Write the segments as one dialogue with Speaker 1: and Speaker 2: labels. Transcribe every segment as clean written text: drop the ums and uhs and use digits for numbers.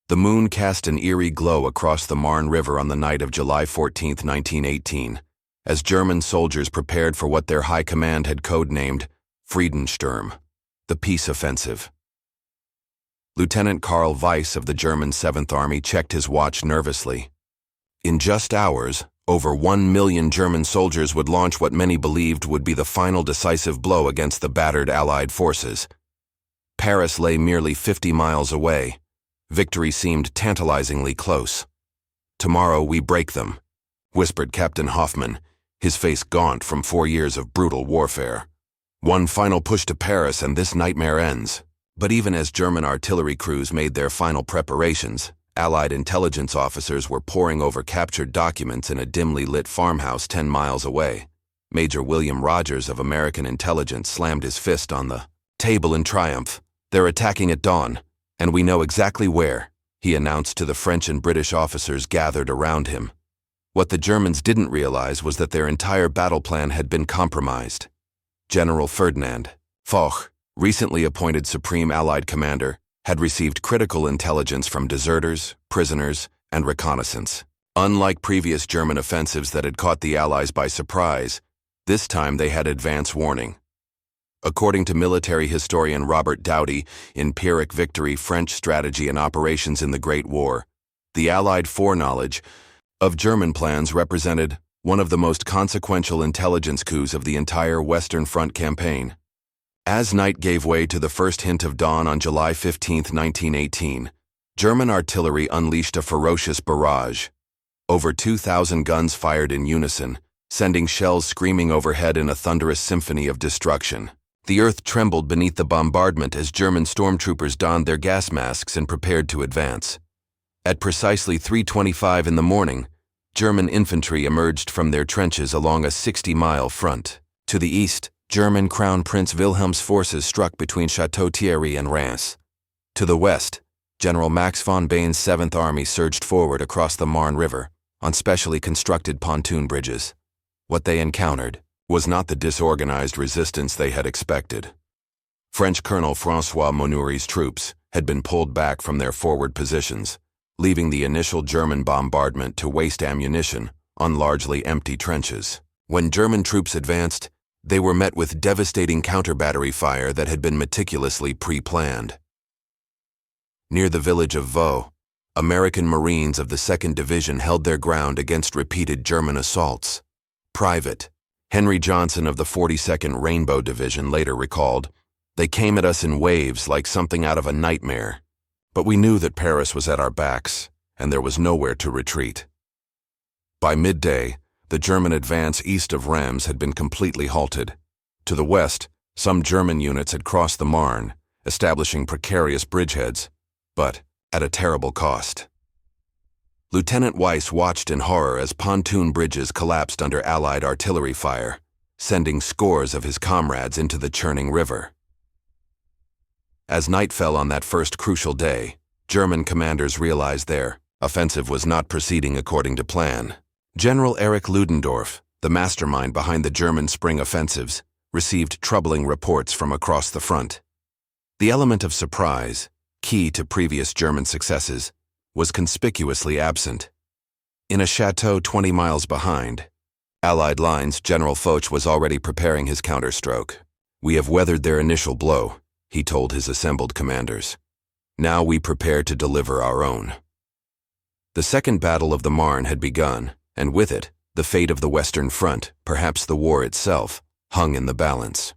Speaker 1: The moon cast an eerie glow across the Marne River on the night of July 14, 1918, as German soldiers prepared for what their high command had codenamed Friedensturm, the peace offensive. Lieutenant Karl Weiss of the German 7th Army checked his watch nervously. In just hours, over 1 million German soldiers would launch what many believed would be the final decisive blow against the battered Allied forces. Paris lay merely 50 miles away. Victory seemed tantalizingly close. "Tomorrow we break them," whispered Captain Hoffmann, his face gaunt from 4 years of brutal warfare. "One final push to Paris and this nightmare ends." But even as German artillery crews made their final preparations, Allied intelligence officers were poring over captured documents in a dimly lit farmhouse 10 miles away. Major William Rogers of American intelligence slammed his fist on the table in triumph. "They're attacking at dawn, and we know exactly where," he announced to the French and British officers gathered around him. What the Germans didn't realize was that their entire battle plan had been compromised. General Ferdinand Foch, recently appointed Supreme Allied Commander, had received critical intelligence from deserters, prisoners, and reconnaissance. Unlike previous German offensives that had caught the Allies by surprise, this time they had advance warning. According to military historian Robert Dowdy in Pyrrhic Victory, French Strategy and Operations in the Great War, the Allied foreknowledge of German plans represented one of the most consequential intelligence coups of the entire Western Front campaign. As night gave way to the first hint of dawn on July 15, 1918, German artillery unleashed a ferocious barrage. Over 2,000 guns fired in unison, sending shells screaming overhead in a thunderous symphony of destruction. The earth trembled beneath the bombardment as German stormtroopers donned their gas masks and prepared to advance. At precisely 3:25 in the morning, German infantry emerged from their trenches along a 60-mile front. To the east, German Crown Prince Wilhelm's forces struck between Château-Thierry and Reims. To the west, General Max von Bain's 7th Army surged forward across the Marne River on specially constructed pontoon bridges. What they encountered was not the disorganized resistance they had expected. French Colonel François Monneur's troops had been pulled back from their forward positions, leaving the initial German bombardment to waste ammunition on largely empty trenches. When German troops advanced, they were met with devastating counter-battery fire that had been meticulously pre-planned. Near the village of Vaux, American Marines of the 2nd Division held their ground against repeated German assaults. Private Henry Johnson of the 42nd Rainbow Division later recalled, "They came at us in waves like something out of a nightmare. But we knew that Paris was at our backs, and there was nowhere to retreat." By midday, the German advance east of Reims had been completely halted. To the west, some German units had crossed the Marne, establishing precarious bridgeheads, but at a terrible cost. Lieutenant Weiss watched in horror as pontoon bridges collapsed under Allied artillery fire, sending scores of his comrades into the churning river. As night fell on that first crucial day, German commanders realized their offensive was not proceeding according to plan. General Erich Ludendorff, the mastermind behind the German spring offensives, received troubling reports from across the front. The element of surprise, key to previous German successes, was conspicuously absent. In a chateau 20 miles behind Allied lines, General Foch was already preparing his counterstroke. "We have weathered their initial blow," he told his assembled commanders. "Now we prepare to deliver our own." The Second Battle of the Marne had begun, and with it, the fate of the Western Front, perhaps the war itself, hung in the balance.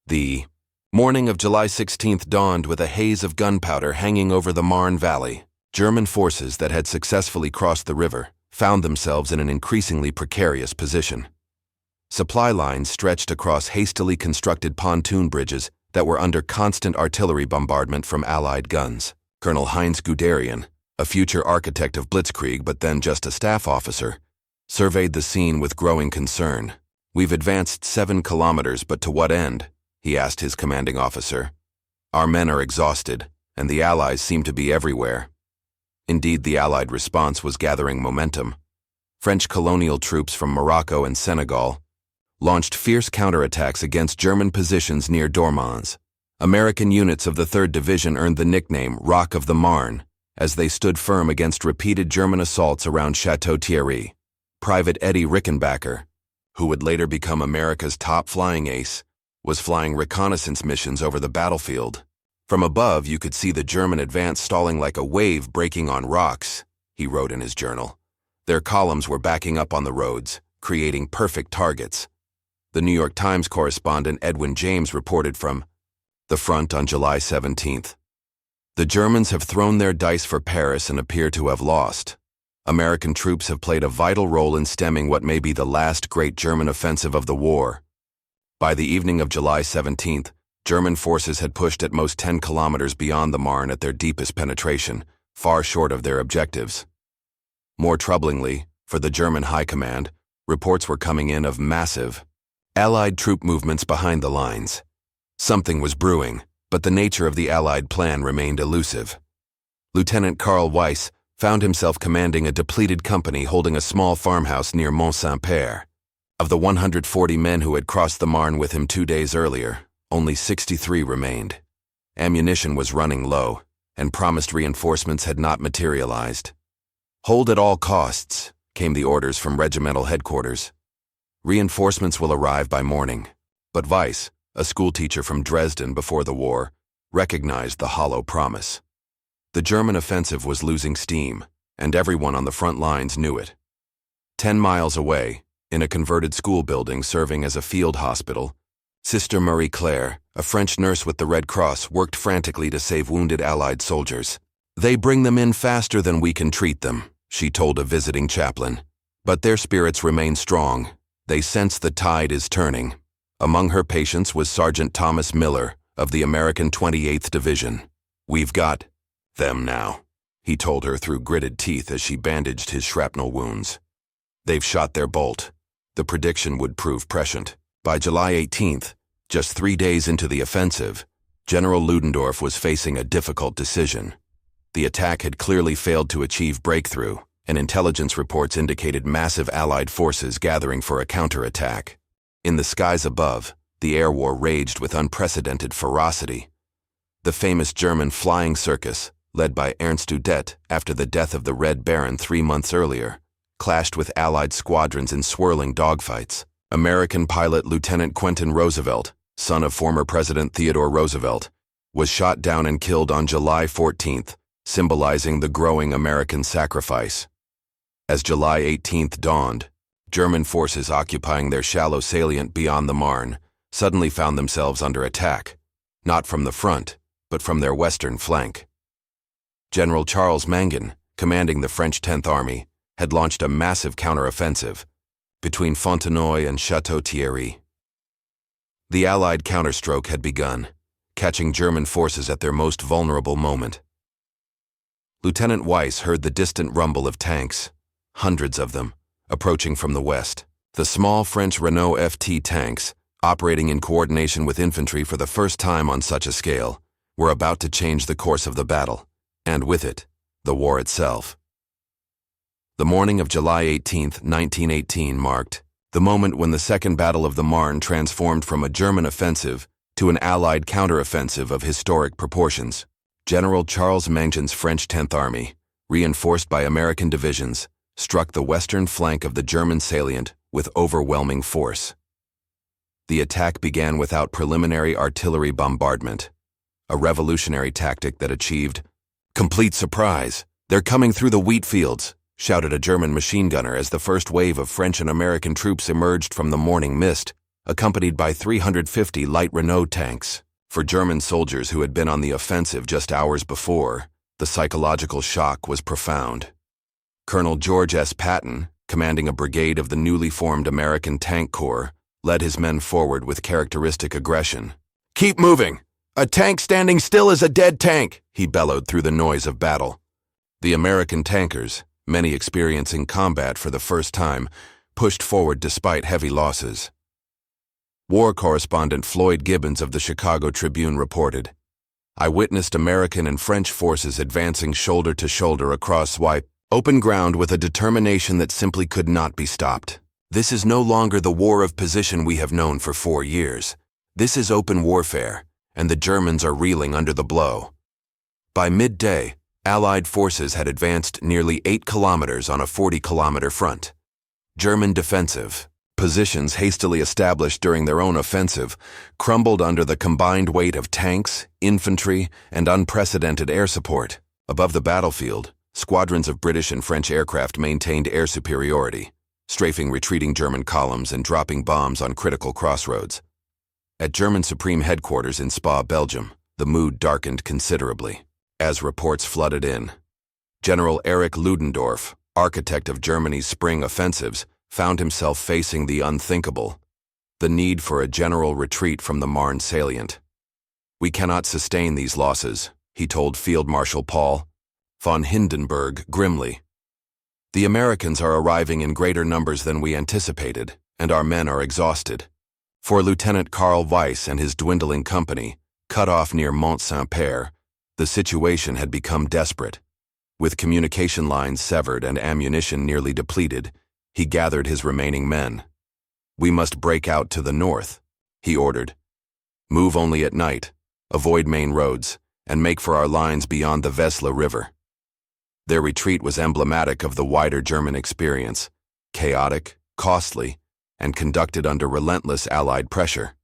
Speaker 1: The morning of July 16th dawned with a haze of gunpowder hanging over the Marne Valley. German forces that had successfully crossed the river found themselves in an increasingly precarious position. Supply lines stretched across hastily constructed pontoon bridges that were under constant artillery bombardment from Allied guns. Colonel Heinz Guderian, a future architect of Blitzkrieg but then just a staff officer, surveyed the scene with growing concern. "We've advanced 7 kilometers, but to what end?" he asked his commanding officer. "Our men are exhausted, and the Allies seem to be everywhere." Indeed, the Allied response was gathering momentum. French colonial troops from Morocco and Senegal launched fierce counterattacks against German positions near Dormans. American units of the 3rd Division earned the nickname Rock of the Marne, as they stood firm against repeated German assaults around Chateau Thierry. Private Eddie Rickenbacker, who would later become America's top flying ace, was flying reconnaissance missions over the battlefield. From above, you could see the German advance stalling like a wave breaking on rocks, he wrote in his journal. Their columns were backing up on the roads, creating perfect targets. The New York Times correspondent Edwin James reported from the front on July 17th. The Germans have thrown their dice for Paris and appear to have lost. American troops have played a vital role in stemming what may be the last great German offensive of the war. By the evening of July 17th, German forces had pushed at most 10 kilometers beyond the Marne at their deepest penetration, far short of their objectives. More troublingly, for the German High Command, reports were coming in of massive Allied troop movements behind the lines. Something was brewing, but the nature of the Allied plan remained elusive. Lieutenant Karl Weiss found himself commanding a depleted company holding a small farmhouse near Mont-Saint-Père. Of the 140 men who had crossed the Marne with him 2 days earlier, only 63 remained. Ammunition was running low, and promised reinforcements had not materialized. "Hold at all costs," came the orders from regimental headquarters. "Reinforcements will arrive by morning." But Weiss, a schoolteacher from Dresden before the war, recognized the hollow promise. The German offensive was losing steam, and everyone on the front lines knew it. 10 miles away, in a converted school building serving as a field hospital, Sister Marie Claire, a French nurse with the Red Cross, worked frantically to save wounded Allied soldiers. "They bring them in faster than we can treat them," she told a visiting chaplain. But their spirits remain strong. They sense the tide is turning. Among her patients was Sergeant Thomas Miller of the American 28th Division. "We've got them now," he told her through gritted teeth as she bandaged his shrapnel wounds. "They've shot their bolt." The prediction would prove prescient. By July 18th, just 3 days into the offensive, General Ludendorff was facing a difficult decision. The attack had clearly failed to achieve breakthrough, and intelligence reports indicated massive Allied forces gathering for a counterattack. In the skies above, the air war raged with unprecedented ferocity. The famous German flying circus, led by Ernst Udet after the death of the Red Baron 3 months earlier, clashed with Allied squadrons in swirling dogfights. American pilot Lieutenant Quentin Roosevelt, son of former President Theodore Roosevelt, was shot down and killed on July 14th, symbolizing the growing American sacrifice. As July 18th dawned, German forces occupying their shallow salient beyond the Marne suddenly found themselves under attack, not from the front, but from their western flank. General Charles Mangin, commanding the French 10th Army, had launched a massive counteroffensive between Fontenoy and Chateau Thierry. The Allied counterstroke had begun, catching German forces at their most vulnerable moment. Lieutenant Weiss heard the distant rumble of tanks, hundreds of them, approaching from the west. The small French Renault FT tanks, operating in coordination with infantry for the first time on such a scale, were about to change the course of the battle, and with it, the war itself. The morning of July 18, 1918 marked the moment when the Second Battle of the Marne transformed from a German offensive to an Allied counteroffensive of historic proportions. General Charles Mangin's French 10th Army, reinforced by American divisions, struck the western flank of the German salient with overwhelming force. The attack began without preliminary artillery bombardment, a revolutionary tactic that achieved complete surprise. "They're coming through the wheat fields," shouted a German machine gunner as the first wave of French and American troops emerged from the morning mist, accompanied by 350 light Renault tanks. For German soldiers who had been on the offensive just hours before, the psychological shock was profound. Colonel George S. Patton, commanding a brigade of the newly formed American Tank Corps, led his men forward with characteristic aggression. "Keep moving! A tank standing still is a dead tank!" he bellowed through the noise of battle. The American tankers, many experiencing combat for the first time, pushed forward despite heavy losses. War correspondent Floyd Gibbons of the Chicago Tribune reported, "I witnessed American and French forces advancing shoulder to shoulder across open ground with a determination that simply could not be stopped. This is no longer the war of position we have known for 4 years. This is open warfare, and the Germans are reeling under the blow." By midday, Allied forces had advanced nearly 8 kilometers on a 40-kilometer front. German defensive positions hastily established during their own offensive crumbled under the combined weight of tanks, infantry, and unprecedented air support. Above the battlefield, squadrons of British and French aircraft maintained air superiority, strafing retreating German columns and dropping bombs on critical crossroads. At German Supreme Headquarters in Spa, Belgium, the mood darkened considerably. As reports flooded in, General Erich Ludendorff, architect of Germany's spring offensives, found himself facing the unthinkable, the need for a general retreat from the Marne salient. "We cannot sustain these losses," he told Field Marshal Paul von Hindenburg grimly. "The Americans are arriving in greater numbers than we anticipated, and our men are exhausted." For Lieutenant Karl Weiss and his dwindling company, cut off near Mont-Saint-Père, the situation had become desperate. With communication lines severed and ammunition nearly depleted, he gathered his remaining men. "We must break out to the north," he ordered. "Move only at night, avoid main roads, and make for our lines beyond the Vesle River." Their retreat was emblematic of the wider German experience, chaotic, costly, and conducted under relentless Allied pressure.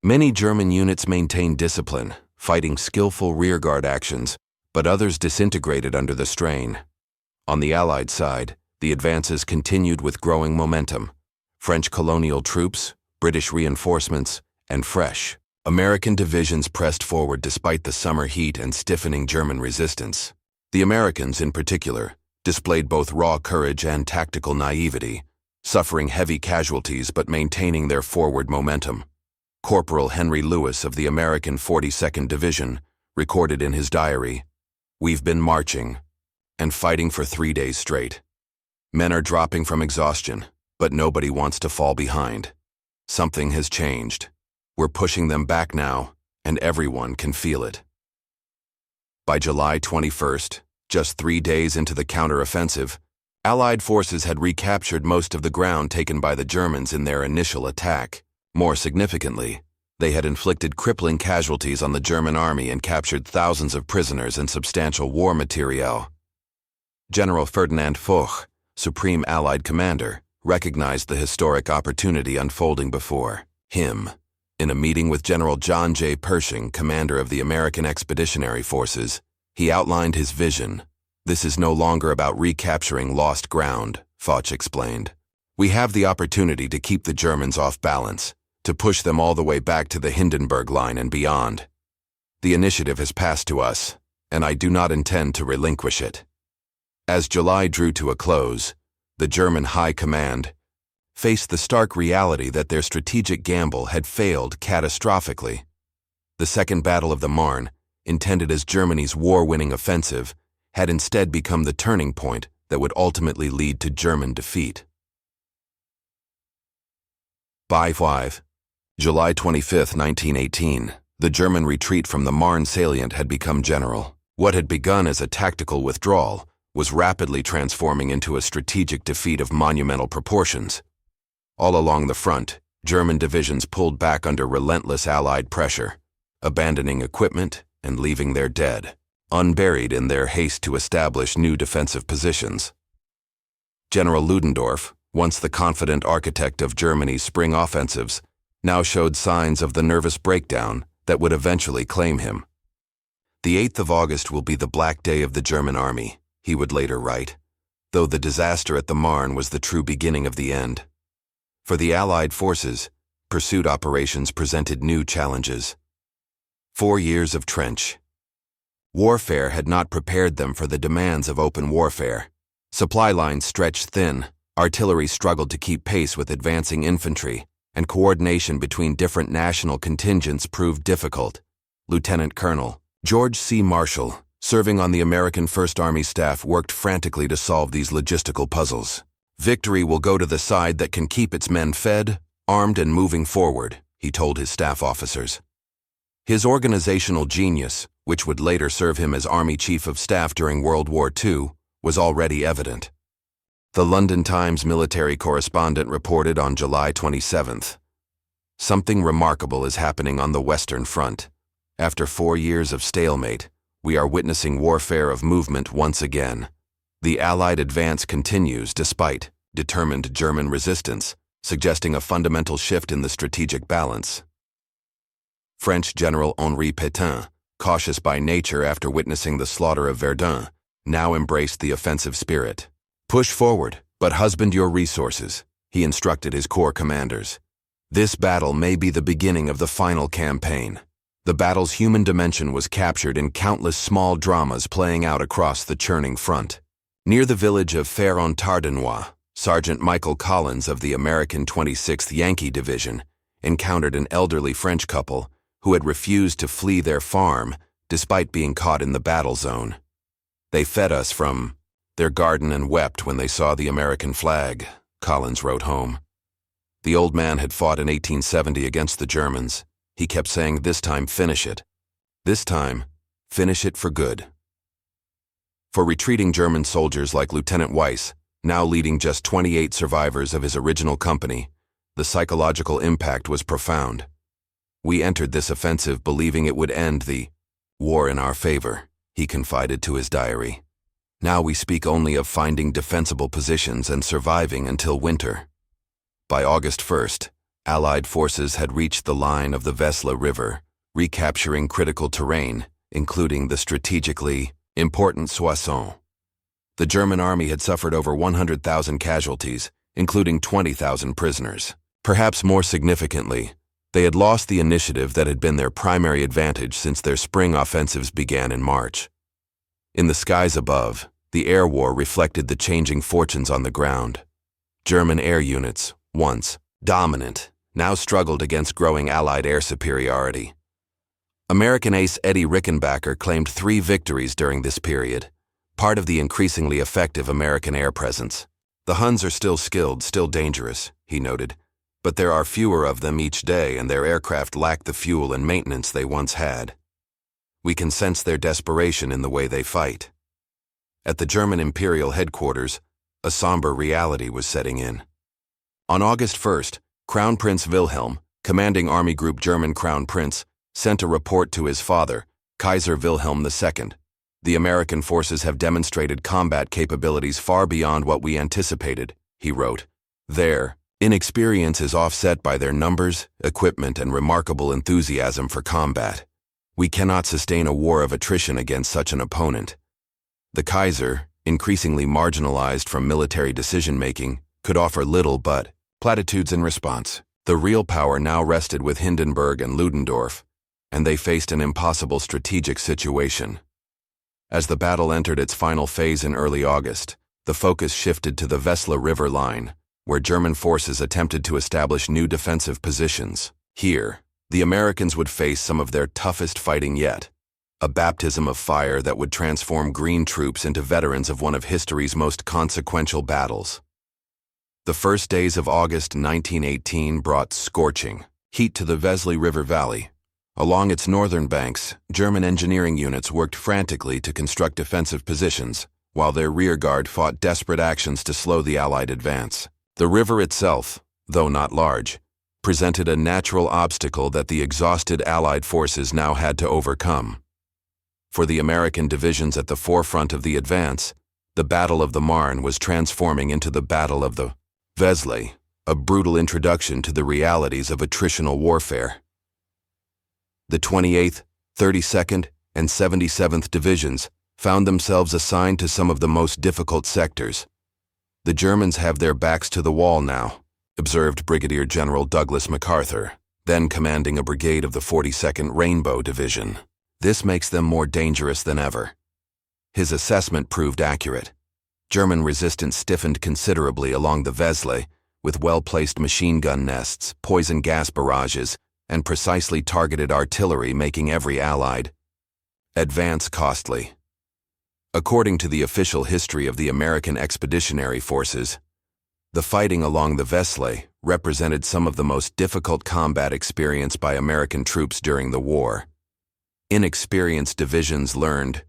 Speaker 1: Many German units maintained discipline, fighting skillful rearguard actions, but others disintegrated under the strain. On the Allied side, the advances continued with growing momentum. French colonial troops, British reinforcements, and fresh American divisions pressed forward despite the summer heat and stiffening German resistance. The Americans, in particular, displayed both raw courage and tactical naivety, suffering heavy casualties but maintaining their forward momentum. Corporal Henry Lewis of the American 42nd Division recorded in his diary, "We've been marching and fighting for 3 days straight. Men are dropping from exhaustion, but nobody wants to fall behind. Something has changed. We're pushing them back now, and everyone can feel it." By July 21st, just 3 days into the counteroffensive, Allied forces had recaptured most of the ground taken by the Germans in their initial attack. More significantly, they had inflicted crippling casualties on the German army and captured thousands of prisoners and substantial war materiel. General Ferdinand Foch, Supreme Allied Commander, recognized the historic opportunity unfolding before him. In a meeting with General John J. Pershing, commander of the American Expeditionary Forces, he outlined his vision. "This is no longer about recapturing lost ground," Foch explained. "We have the opportunity to keep the Germans off balance, to push them all the way back to the Hindenburg Line and beyond. The initiative has passed to us, and I do not intend to relinquish it." As July drew to a close, the German High Command faced the stark reality that their strategic gamble had failed catastrophically. The Second Battle of the Marne, intended as Germany's war-winning offensive, had instead become the turning point that would ultimately lead to German defeat. By 5. July 25, 1918, the German retreat from the Marne salient had become general. What had begun as a tactical withdrawal was rapidly transforming into a strategic defeat of monumental proportions. All along the front, German divisions pulled back under relentless Allied pressure, abandoning equipment and leaving their dead unburied in their haste to establish new defensive positions. General Ludendorff, once the confident architect of Germany's spring offensives, now showed signs of the nervous breakdown that would eventually claim him. "The 8th of August will be the black day of the German army," he would later write, though the disaster at the Marne was the true beginning of the end. For the Allied forces, pursuit operations presented new challenges. 4 years of trench warfare had not prepared them for the demands of open warfare. Supply lines stretched thin, artillery struggled to keep pace with advancing infantry, and coordination between different national contingents proved difficult. Lieutenant Colonel George C. Marshall, serving on the American First Army staff, worked frantically to solve these logistical puzzles. "Victory will go to the side that can keep its men fed, armed, and moving forward," he told his staff officers. His organizational genius, which would later serve him as Army Chief of Staff during World War II, was already evident. The London Times military correspondent reported on July 27th, "Something remarkable is happening on the Western Front. After 4 years of stalemate, We are witnessing warfare of movement once again. The Allied advance continues despite determined German resistance, suggesting a fundamental shift in the strategic balance. French General Henri Pétain, cautious by nature after witnessing the slaughter of Verdun, now embraced the offensive spirit. Push forward, but husband your resources, he instructed his corps commanders. This battle may be the beginning of the final campaign. The battle's human dimension was captured in countless small dramas playing out across the churning front. Near the village of Fère-en-Tardenois, Sergeant Michael Collins of the American 26th Yankee Division encountered an elderly French couple who had refused to flee their farm despite being caught in the battle zone. They fed us from their garden and wept when they saw the American flag, Collins wrote home. The old man had fought in 1870 against the Germans. He kept saying, "This time, finish it. This time, finish it for good." For retreating German soldiers like Lieutenant Weiss, now leading just 28 survivors of his original company, the psychological impact was profound. "We entered this offensive believing it would end the war in our favor," he confided to his diary. "Now we speak only of finding defensible positions and surviving until winter." By August 1st, Allied forces had reached the line of the Vesle River, recapturing critical terrain, including the strategically important Soissons. The German army had suffered over 100,000 casualties, including 20,000 prisoners. Perhaps more significantly, they had lost the initiative that had been their primary advantage since their spring offensives began in March. In the skies above, the air war reflected the changing fortunes on the ground. German air units, once dominant, now struggled against growing Allied air superiority. American ace Eddie Rickenbacker claimed 3 victories during this period, part of the increasingly effective American air presence. "The Huns are still skilled, still dangerous," he noted, "but there are fewer of them each day and their aircraft lack the fuel and maintenance they once had. We can sense their desperation in the way they fight." At the German Imperial headquarters, a somber reality was setting in. On August 1st, Crown Prince Wilhelm, commanding Army Group German Crown Prince, sent a report to his father, Kaiser Wilhelm II. "The American forces have demonstrated combat capabilities far beyond what we anticipated," he wrote. "Their inexperience is offset by their numbers, equipment, and remarkable enthusiasm for combat. We cannot sustain a war of attrition against such an opponent." The Kaiser, increasingly marginalized from military decision-making, could offer little but platitudes in response. The real power now rested with Hindenburg and Ludendorff, and they faced an impossible strategic situation. As the battle entered its final phase in early August, the focus shifted to the Vesle River line, where German forces attempted to establish new defensive positions. Here, the Americans would face some of their toughest fighting yet, a baptism of fire that would transform green troops into veterans of one of history's most consequential battles. The first days of August 1918 brought scorching heat to the Vesle River Valley. Along its northern banks, German engineering units worked frantically to construct defensive positions, while their rearguard fought desperate actions to slow the Allied advance. The river itself, though not large, presented a natural obstacle that the exhausted Allied forces now had to overcome. For the American divisions at the forefront of the advance, the Battle of the Marne was transforming into the Battle of the Vesle, a brutal introduction to the realities of attritional warfare. The 28th, 32nd, and 77th Divisions found themselves assigned to some of the most difficult sectors. "The Germans have their backs to the wall now," observed Brigadier General Douglas MacArthur, then commanding a brigade of the 42nd Rainbow Division. "This makes them more dangerous than ever." His assessment proved accurate. German resistance stiffened considerably along the Vesle, with well-placed machine gun nests, poison gas barrages, and precisely targeted artillery making every Allied advance costly. According to the official history of the American Expeditionary Forces, the fighting along the Vesle represented some of the most difficult combat experienced by American troops during the war. Inexperienced divisions learned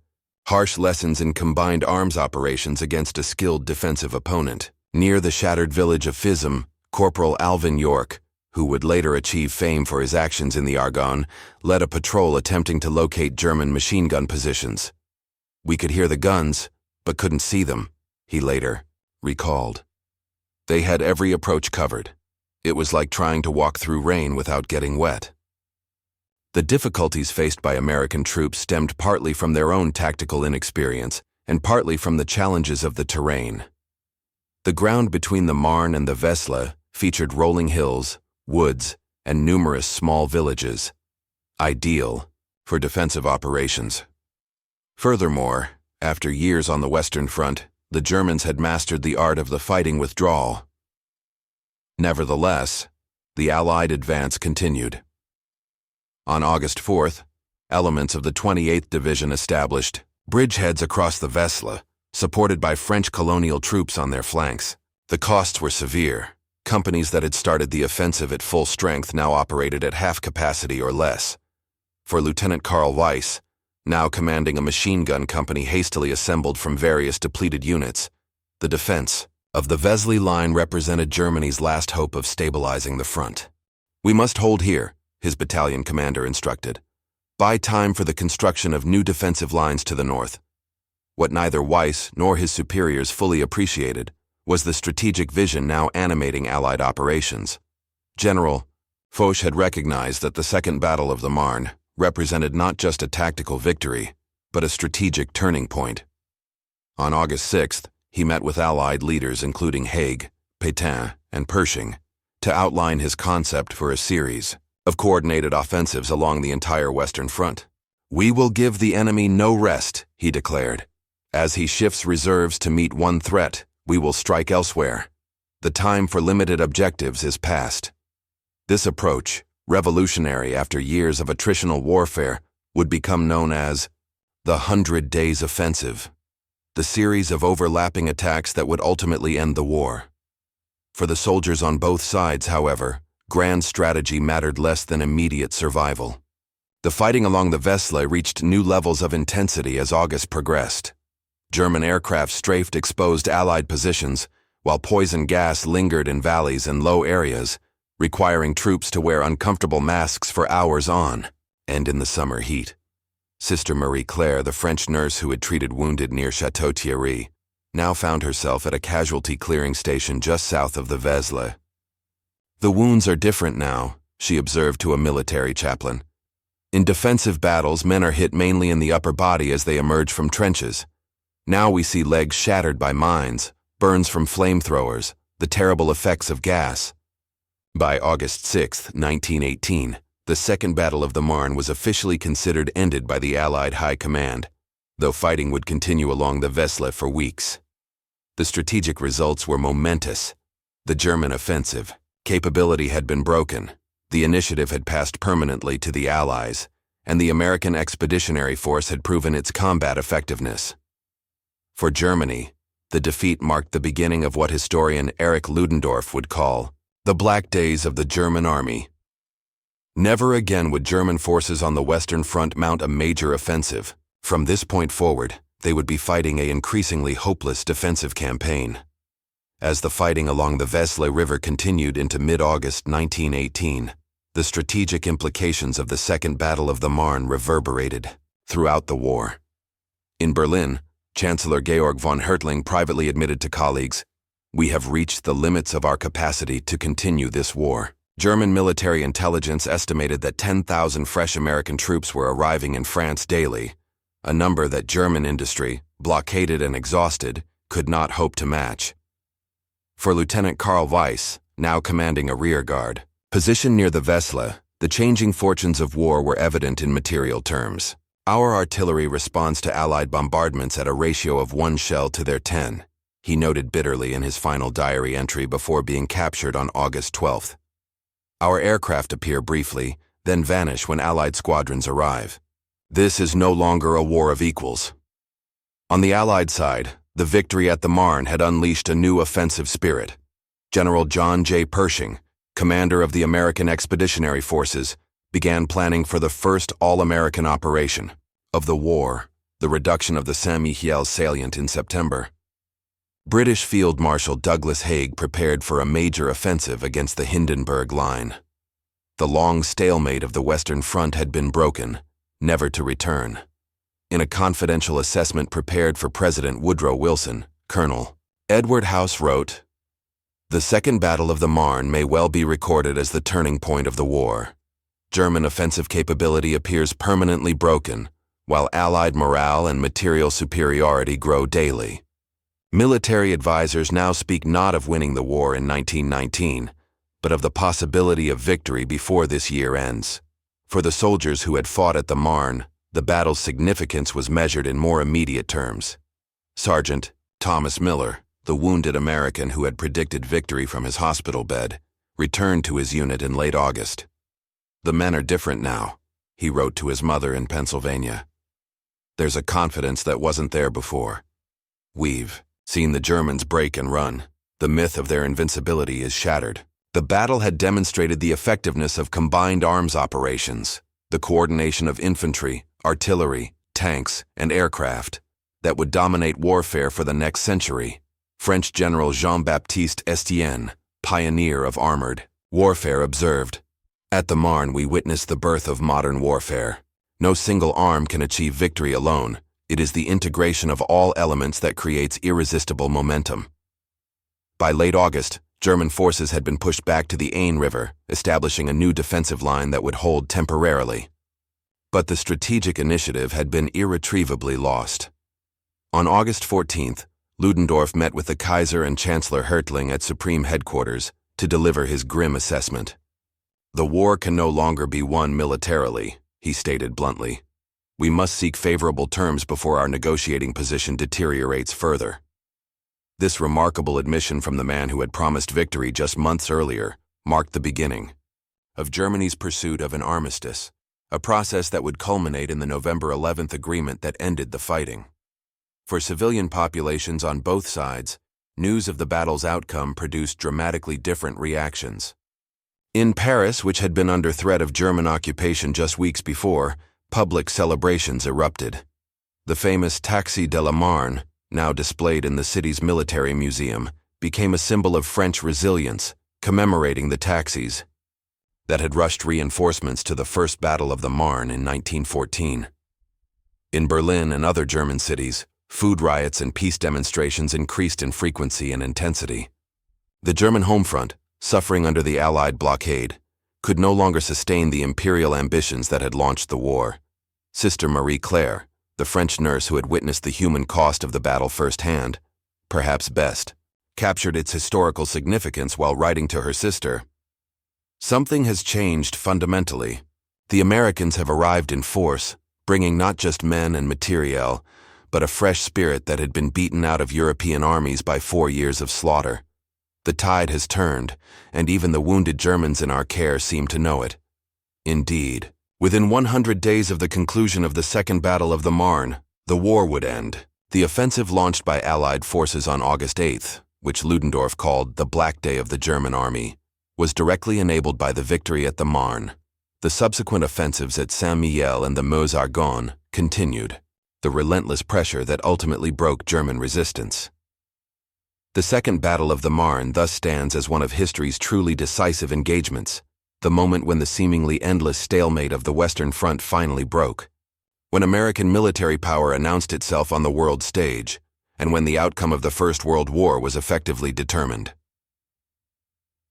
Speaker 1: harsh lessons in combined arms operations against a skilled defensive opponent. Near the shattered village of Fisum, Corporal Alvin York, who would later achieve fame for his actions in the Argonne, led a patrol attempting to locate German machine gun positions. "We could hear the guns, but couldn't see them," he later recalled. They had every approach covered. It was like trying to walk through rain without getting wet. The difficulties faced by American troops stemmed partly from their own tactical inexperience and partly from the challenges of the terrain. The ground between the Marne and the Vesle featured rolling hills, woods, and numerous small villages, ideal for defensive operations. Furthermore, after years on the Western Front, the Germans had mastered the art of the fighting withdrawal. Nevertheless, the Allied advance continued. On August 4th, elements of the 28th Division established bridgeheads across the Vesle, supported by French colonial troops on their flanks. The costs were severe. Companies that had started the offensive at full strength now operated at half capacity or less. For Lieutenant Karl Weiss, now commanding a machine gun company hastily assembled from various depleted units, the defense of the Vesle line represented Germany's last hope of stabilizing the front. "We must hold here," his battalion commander instructed. "Buy time for the construction of new defensive lines to the north." What neither Weiss nor his superiors fully appreciated was the strategic vision now animating Allied operations. General Foch had recognized that the Second Battle of the Marne represented not just a tactical victory, but a strategic turning point. On August 6th, he met with Allied leaders including Haig, Pétain, and Pershing to outline his concept for a series of coordinated offensives along the entire Western Front. "We will give the enemy no rest," he declared. "As he shifts reserves to meet one threat, we will strike elsewhere. The time for limited objectives is past." This approach, revolutionary after years of attritional warfare, would become known as the 100 Days Offensive, the series of overlapping attacks that would ultimately end the war. For the soldiers on both sides, however, grand strategy mattered less than immediate survival. The fighting along the Vesle reached new levels of intensity as August progressed. German aircraft strafed exposed Allied positions, while poison gas lingered in valleys and low areas, requiring troops to wear uncomfortable masks for hours on end in the summer heat. Sister Marie Claire, the French nurse who had treated wounded near Chateau Thierry, now found herself at a casualty clearing station just south of the Vesle. "The wounds are different now," she observed to a military chaplain. "In defensive battles, men are hit mainly in the upper body as they emerge from trenches. Now we see legs shattered by mines, burns from flamethrowers, the terrible effects of gas." By August 6, 1918, the Second Battle of the Marne was officially considered ended by the Allied High Command, though fighting would continue along the Vesle for weeks. The strategic results were momentous. The German offensive capability had been broken, the initiative had passed permanently to the Allies, and the American Expeditionary Force had proven its combat effectiveness. For Germany, the defeat marked the beginning of what historian Erich Ludendorff would call the Black Days of the German Army. Never again would German forces on the Western Front mount a major offensive. From this point forward, they would be fighting an increasingly hopeless defensive campaign. As the fighting along the Vesle River continued into mid-August 1918, the strategic implications of the Second Battle of the Marne reverberated throughout the war. In Berlin, Chancellor Georg von Hertling privately admitted to colleagues, "We have reached the limits of our capacity to continue this war." German military intelligence estimated that 10,000 fresh American troops were arriving in France daily, a number that German industry, blockaded and exhausted, could not hope to match. For Lieutenant Karl Weiss, now commanding a rearguard, positioned near the Vesle, the changing fortunes of war were evident in material terms. "Our artillery responds to Allied bombardments at a ratio of 1 shell to their 10, he noted bitterly in his final diary entry before being captured on August 12th. "Our aircraft appear briefly, then vanish when Allied squadrons arrive. This is no longer a war of equals." On the Allied side, the victory at the Marne had unleashed a new offensive spirit. General John J. Pershing, commander of the American Expeditionary Forces, began planning for the first all-American operation of the war, the reduction of the Saint-Mihiel salient in September. British Field Marshal Douglas Haig prepared for a major offensive against the Hindenburg Line. The long stalemate of the Western Front had been broken, never to return. In a confidential assessment prepared for President Woodrow Wilson, Colonel Edward House wrote, "The Second Battle of the Marne may well be recorded as the turning point of the war. German offensive capability appears permanently broken, while Allied morale and material superiority grow daily. Military advisors now speak not of winning the war in 1919, but of the possibility of victory before this year ends. For the soldiers who had fought at the Marne, the battle's significance was measured in more immediate terms. Sergeant Thomas Miller, the wounded American who had predicted victory from his hospital bed, returned to his unit in late August. 'The men are different now,' he wrote to his mother in Pennsylvania. 'There's a confidence that wasn't there before. We've seen the Germans break and run. The myth of their invincibility is shattered.' The battle had demonstrated the effectiveness of combined arms operations, the coordination of infantry, artillery, tanks, and aircraft that would dominate warfare for the next century. French General Jean-Baptiste Estienne, pioneer of armored warfare, observed, "At the Marne we witnessed the birth of modern warfare. No single arm can achieve victory alone. It is the integration of all elements that creates irresistible momentum." By late August, German forces had been pushed back to the Aisne River, establishing a new defensive line that would hold temporarily. But the strategic initiative had been irretrievably lost. On August 14th, Ludendorff met with the Kaiser and Chancellor Hertling at Supreme Headquarters to deliver his grim assessment. "The war can no longer be won militarily," he stated bluntly. "We must seek favorable terms before our negotiating position deteriorates further." This remarkable admission from the man who had promised victory just months earlier marked the beginning of Germany's pursuit of an armistice, a process that would culminate in the November 11th agreement that ended the fighting. For civilian populations on both sides, news of the battle's outcome produced dramatically different reactions. In Paris, which had been under threat of German occupation just weeks before, public celebrations erupted. The famous Taxi de la Marne, now displayed in the city's military museum, became a symbol of French resilience, commemorating the taxis that had rushed reinforcements to the First Battle of the Marne in 1914. In Berlin and other German cities, food riots and peace demonstrations increased in frequency and intensity. The German home front, suffering under the Allied blockade, could no longer sustain the imperial ambitions that had launched the war. Sister Marie Claire, the French nurse who had witnessed the human cost of the battle firsthand, perhaps best, captured its historical significance while writing to her sister, "Something has changed fundamentally. The Americans have arrived in force, bringing not just men and materiel, but a fresh spirit that had been beaten out of European armies by 4 years of slaughter. The tide has turned, and even the wounded Germans in our care seem to know it." Indeed, within 100 days of the conclusion of the Second Battle of the Marne, the war would end. The offensive launched by Allied forces on August 8th, which Ludendorff called the Black Day of the German Army, was directly enabled by the victory at the Marne. The subsequent offensives at Saint-Mihiel and the Meuse-Argonne continued, the relentless pressure that ultimately broke German resistance. The Second Battle of the Marne thus stands as one of history's truly decisive engagements, the moment when the seemingly endless stalemate of the Western Front finally broke, when American military power announced itself on the world stage, and when the outcome of the First World War was effectively determined.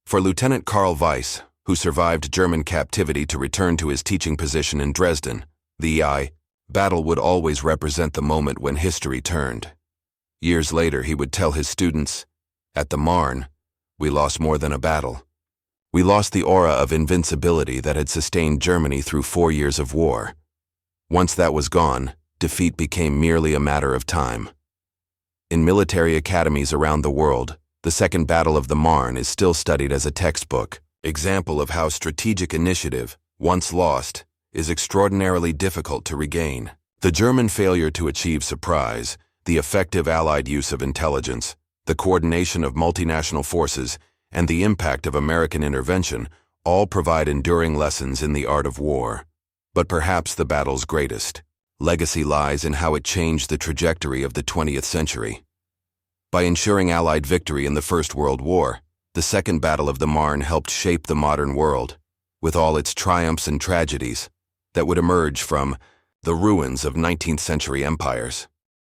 Speaker 1: For Lieutenant Karl Weiss, who survived German captivity to return to his teaching position in Dresden, the battle would always represent the moment when history turned. Years later, he would tell his students, "At the Marne, we lost more than a battle. We lost the aura of invincibility that had sustained Germany through 4 years of war. Once that was gone, defeat became merely a matter of time." In military academies around the world, the Second Battle of the Marne is still studied as a textbook example of how strategic initiative, once lost, is extraordinarily difficult to regain. The German failure to achieve surprise, the effective Allied use of intelligence, the coordination of multinational forces, and the impact of American intervention all provide enduring lessons in the art of war. But perhaps the battle's greatest legacy lies in how it changed the trajectory of the 20th century. By ensuring Allied victory in the First World War, the Second Battle of the Marne helped shape the modern world, with all its triumphs and tragedies, that would emerge from the ruins of 19th century empires.